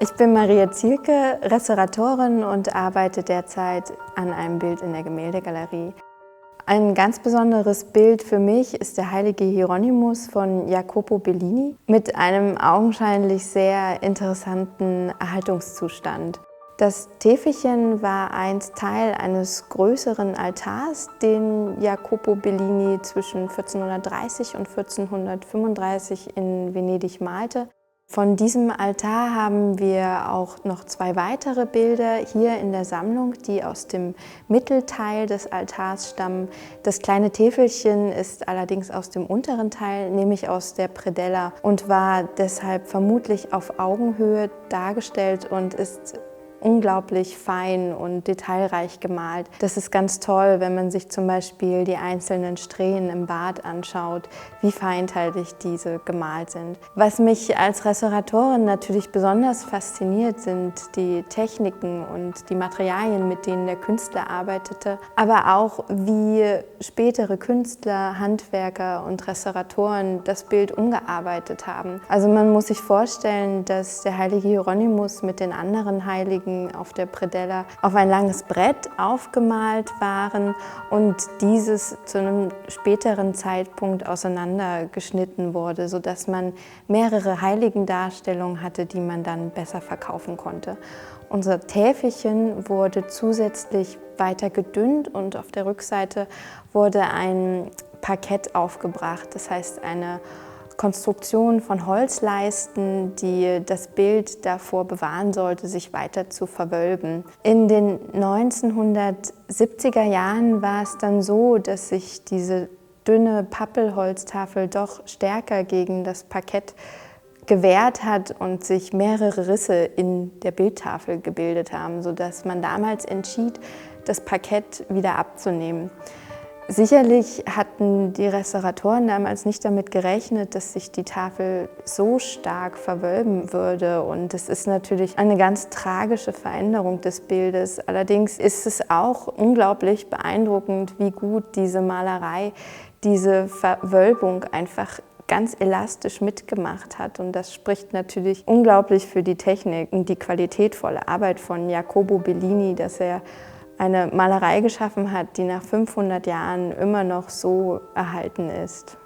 Ich bin Maria Zielke, Restauratorin und arbeite derzeit an einem Bild in der Gemäldegalerie. Ein ganz besonderes Bild für mich ist der heilige Hieronymus von Jacopo Bellini mit einem augenscheinlich sehr interessanten Erhaltungszustand. Das Täfelchen war einst Teil eines größeren Altars, den Jacopo Bellini zwischen 1430 und 1435 in Venedig malte. Von diesem Altar haben wir auch noch zwei weitere Bilder hier in der Sammlung, die aus dem Mittelteil des Altars stammen. Das kleine Täfelchen ist allerdings aus dem unteren Teil, nämlich aus der Predella, und war deshalb vermutlich auf Augenhöhe dargestellt und ist unglaublich fein und detailreich gemalt. Das ist ganz toll, wenn man sich zum Beispiel die einzelnen Strähnen im Bad anschaut, wie feinteilig diese gemalt sind. Was mich als Restauratorin natürlich besonders fasziniert, sind die Techniken und die Materialien, mit denen der Künstler arbeitete, aber auch wie spätere Künstler, Handwerker und Restauratoren das Bild umgearbeitet haben. Also man muss sich vorstellen, dass der heilige Hieronymus mit den anderen Heiligen auf der Predella auf ein langes Brett aufgemalt waren und dieses zu einem späteren Zeitpunkt auseinandergeschnitten wurde, sodass man mehrere Heiligendarstellungen hatte, die man dann besser verkaufen konnte. Unser Täfelchen wurde zusätzlich weiter gedünnt und auf der Rückseite wurde ein Parkett aufgebracht, das heißt eine Konstruktion von Holzleisten, die das Bild davor bewahren sollte, sich weiter zu verwölben. In den 1970er Jahren war es dann so, dass sich diese dünne Pappelholztafel doch stärker gegen das Parkett gewehrt hat und sich mehrere Risse in der Bildtafel gebildet haben, sodass man damals entschied, das Parkett wieder abzunehmen. Sicherlich hatten die Restauratoren damals nicht damit gerechnet, dass sich die Tafel so stark verwölben würde, und es ist natürlich eine ganz tragische Veränderung des Bildes. Allerdings ist es auch unglaublich beeindruckend, wie gut diese Malerei diese Verwölbung einfach ganz elastisch mitgemacht hat, und das spricht natürlich unglaublich für die Technik und die qualitätvolle Arbeit von Jacopo Bellini, dass er eine Malerei geschaffen hat, die nach 500 Jahren immer noch so erhalten ist.